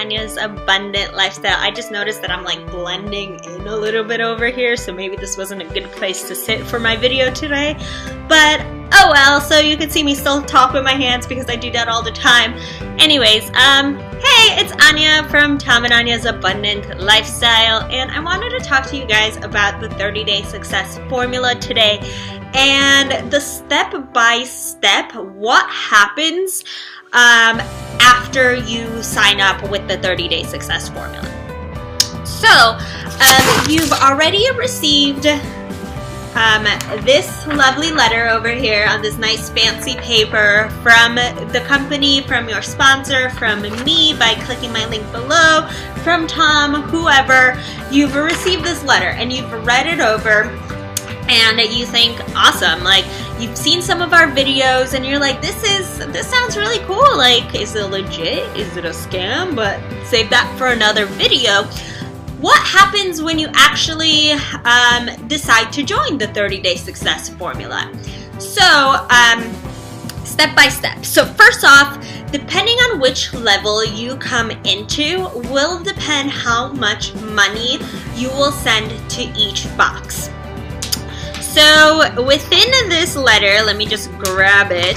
Anya's Abundant Lifestyle. I just noticed that I'm like blending in a little bit over here, so maybe this wasn't a good place to sit for my video today. But oh well, so you can see me still talk with my hands because I do that all the time. Anyways, hey, it's Anya from Tom and Anya's Abundant Lifestyle, and I wanted to talk to you guys about the 30-day success formula today and the step-by-step what happens after you sign up with the 30-day success formula. So, you've already received this lovely letter over here on this nice fancy paper from the company, from your sponsor, from me by clicking my link below, from Tom, whoever. You've received this letter and you've read it over and you think, awesome, like you've seen some of our videos and you're like, this sounds really cool, like is it legit, is it a scam? But save that for another video. What happens when you actually decide to join the 30-day success formula? So, step by step. So first off, depending on which level you come into will depend how much money you will send to each box. So within this letter, let me just grab it.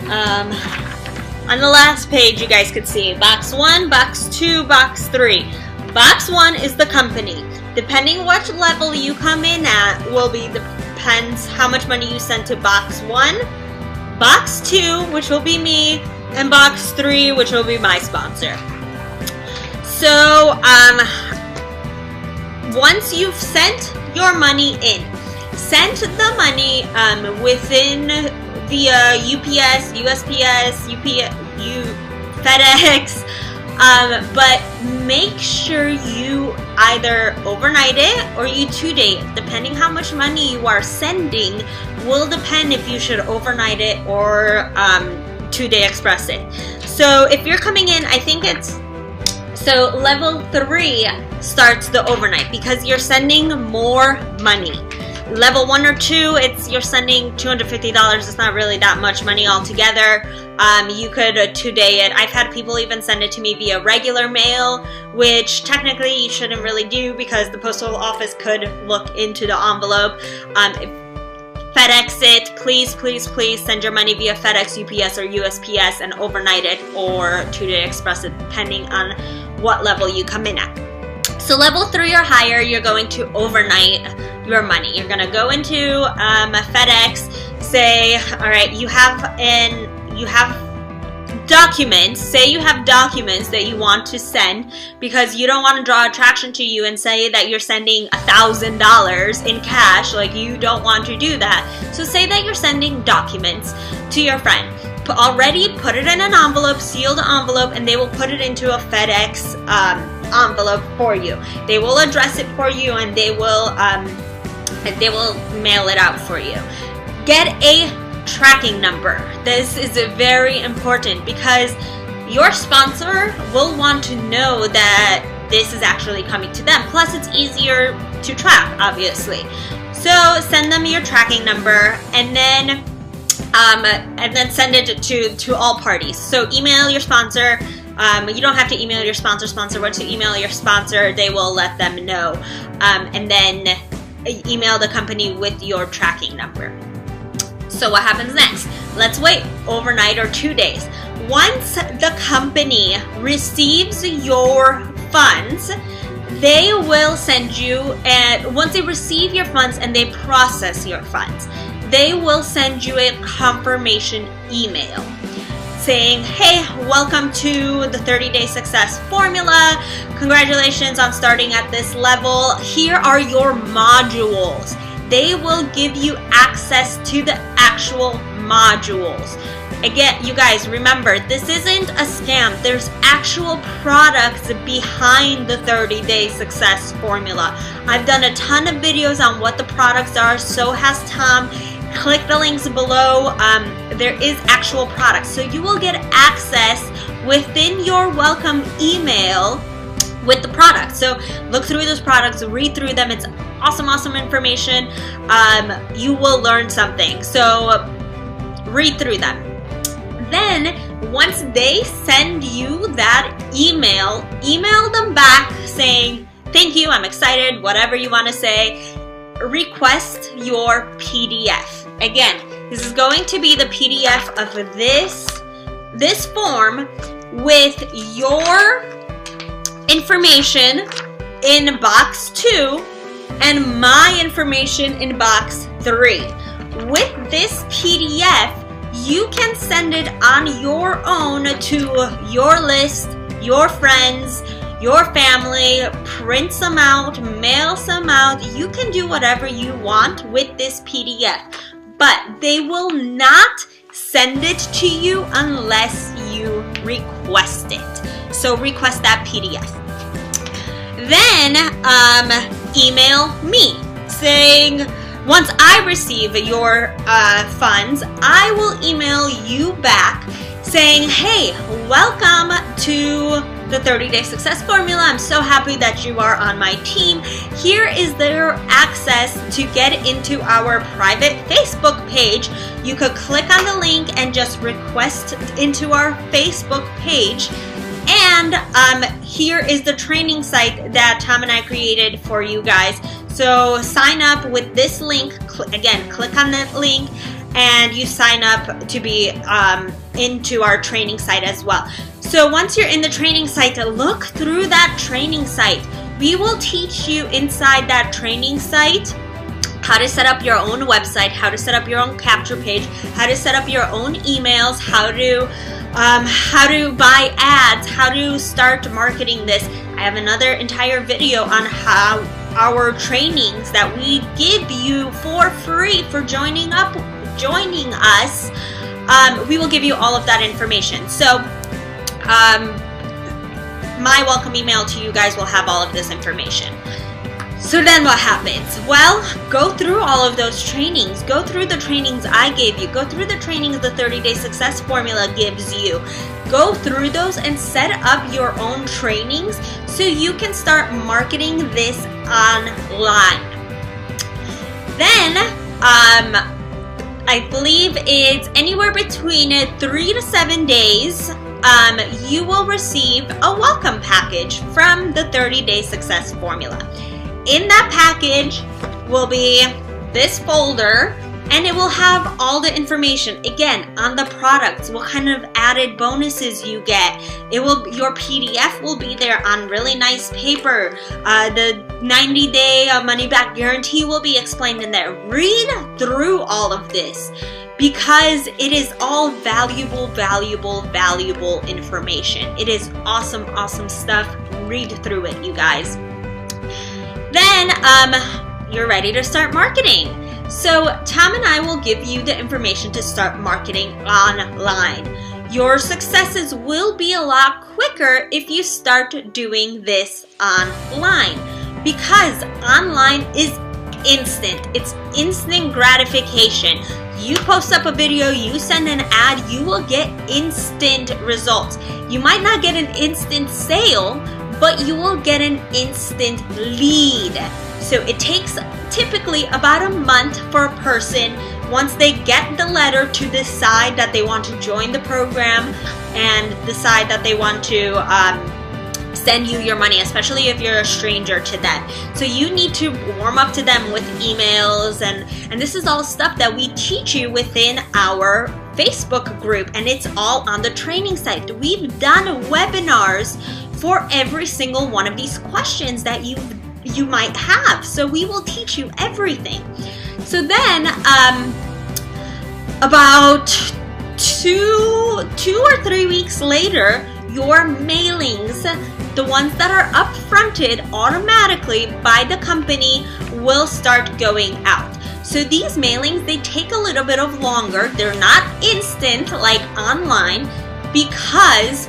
On the last page, you guys could see box 1, box 2, box 3. Box 1 is the company. Depending what level you come in at will be depends how much money you send to box 1, box 2, which will be me, and box 3, which will be my sponsor. So once you've sent your money in, send the money within via UPS, USPS, FedEx. But make sure you either overnight it or you 2-day it. Depending how much money you are sending will depend if you should overnight it or 2-day express it. So if you're coming in, I think it's, so level 3 starts the overnight because you're sending more money. Level 1 or 2, you're sending $250. It's not really that much money altogether. You could 2-day it. I've had people even send it to me via regular mail, which technically you shouldn't really do because the postal office could look into the envelope. FedEx it. Please, please, please send your money via FedEx, UPS, or USPS and overnight it or 2-day express it, depending on what level you come in at. So level 3 or higher, you're going to overnight your money. You're going to go into FedEx, say, all right, you have documents, say you have documents that you want to send because you don't want to draw attraction to you and say that you're sending $1,000 in cash, like you don't want to do that. So say that you're sending documents to your friend. Already put it in an envelope, sealed envelope, and they will put it into a FedEx envelope for you. They will address it for you and they will mail it out for you. Get a tracking number. This is very important because your sponsor will want to know that this is actually coming to them. Plus it's easier to track, obviously. So send them your tracking number and then send it to all parties. So email your sponsor. You don't have to email your sponsor. Once you email your sponsor, they will let them know. And then email the company with your tracking number. So what happens next? Let's wait overnight or 2 days. Once the company receives your funds, they will send you, and once they receive your funds and they process your funds, they will send you a confirmation email saying, hey, welcome to the 30-day success formula. Congratulations on starting at this level. Here are your modules. They will give you access to the actual modules. Again, you guys, remember, this isn't a scam. There's actual products behind the 30-day success formula. I've done a ton of videos on what the products are, so has Tom. Click the links below. There is actual products. So you will get access within your welcome email with the products. So look through those products, read through them. It's awesome information. You will learn something. So read through them. Then once they send you that email them back saying, thank you, I'm excited, whatever you want to say. Request your PDF. Again, this is going to be the PDF of this form with your information in box 2 and my information in box 3. With this PDF, you can send it on your own to your list, your friends, your family, print some out, mail some out. You can do whatever you want with this PDF, but they will not send it to you unless you request it. So request that PDF. Then email me saying, once I receive your funds, I will email you back saying, hey, welcome to the 30-day success formula. I'm so happy that you are on my team. Here is their access to get into our private Facebook page. You could click on the link and just request into our Facebook page. And here is the training site that Tom and I created for you guys. So sign up with this link. Again, click on that link and you sign up to be into our training site as well. So once you're in the training site, look through that training site. We will teach you inside that training site how to set up your own website, how to set up your own capture page, how to set up your own emails, how to buy ads, how to start marketing this. I have another entire video on how our trainings that we give you for free for joining us. We will give you all of that information. So my welcome email to you guys will have all of this information. So then what happens? Well, go through all of those trainings. Go through the trainings I gave you. Go through the trainings the 30-day success formula gives you. Go through those and set up your own trainings so you can start marketing this online. Then, I believe it's anywhere between 3 to 7 days, you will receive a welcome package from the 30-day success formula. In that package will be this folder, and it will have all the information, again, on the products, what kind of added bonuses you get. Your PDF will be there on really nice paper. The 90-day money-back guarantee will be explained in there. Read through all of this because it is all valuable information. It is awesome, awesome stuff. Read through it, you guys. Then you're ready to start marketing. So Tom and I will give you the information to start marketing online. Your successes will be a lot quicker if you start doing this online, because online is instant. It's instant gratification. You post up a video, you send an ad, you will get instant results. You might not get an instant sale, but you will get an instant lead. So it takes typically about a month for a person, once they get the letter, to decide that they want to join the program and decide that they want to send you your money, especially if you're a stranger to them. So you need to warm up to them with emails, and this is all stuff that we teach you within our Facebook group, and it's all on the training site. We've done webinars for every single one of these questions that you might have. So we will teach you everything. So then about two or 3 weeks later, your mailings, the ones that are upfronted automatically by the company, will start going out. So these mailings, they take a little bit of longer. They're not instant like online, because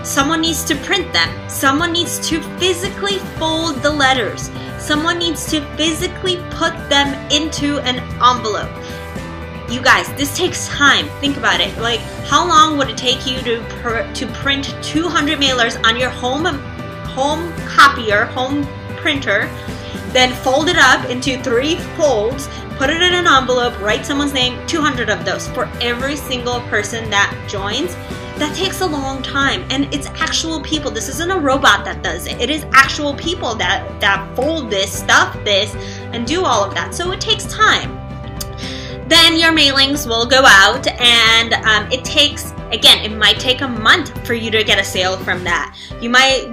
someone needs to print them. Someone needs to physically fold the letters. Someone needs to physically put them into an envelope. You guys, this takes time. Think about it. Like, how long would it take you to print 200 mailers on your home printer, then fold it up into 3 folds, put it in an envelope, write someone's name, 200 of those for every single person that joins. That takes a long time, and it's actual people. This isn't a robot that does it. It is actual people that fold this, stuff this, and do all of that. So it takes time. Then your mailings will go out, and it takes, again, it might take a month for you to get a sale from that. You might,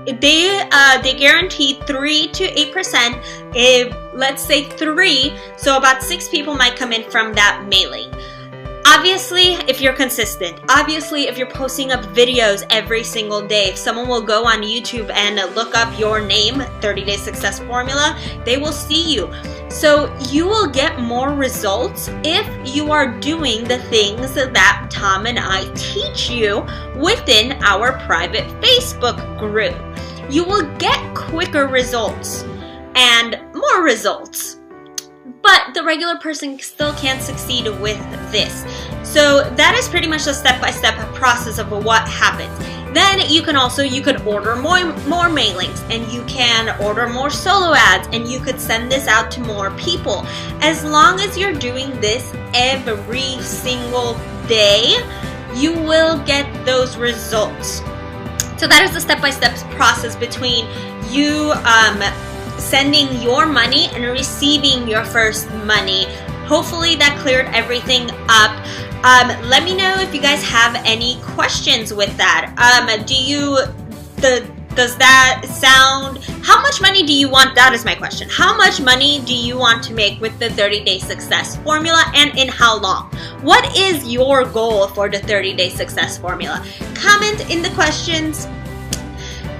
they guarantee 3 to 8%. If, let's say 3, so about 6 people might come in from that mailing. Obviously, if you're consistent, obviously if you're posting up videos every single day, if someone will go on YouTube and look up your name, 30-Day Success Formula, they will see you. So you will get more results if you are doing the things that Tom and I teach you within our private Facebook group. You will get quicker results and more results. But the regular person still can't succeed with this. So that is pretty much the step-by-step process of what happens. Then you could order more mailings, and you can order more solo ads, and you could send this out to more people. As long as you're doing this every single day, you will get those results. So that is the step-by-step process between you sending your money and receiving your first money. Hopefully that cleared everything up. Let me know if you guys have any questions with that. Does that sound, how much money do you want? That is my question. How much money do you want to make with the 30-Day Success Formula, and in how long? What is your goal for the 30-Day Success Formula? Comment in the questions.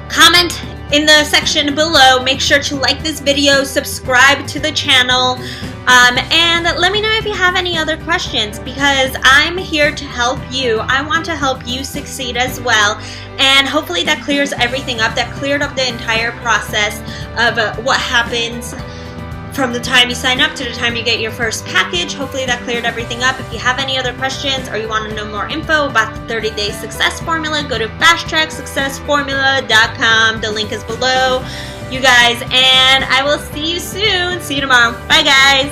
Comment in the section below. Make sure to like this video, subscribe to the channel, and let me know if you have any other questions, because I'm here to help you. I want to help you succeed as well, and hopefully that clears everything up. That cleared up the entire process of what happens from the time you sign up to the time you get your first package. Hopefully that cleared everything up. If you have any other questions or you want to know more info about the 30-Day Success Formula, go to fasttracksuccessformula.com. The link is below, you guys, and I will see you soon. See you tomorrow. Bye, guys.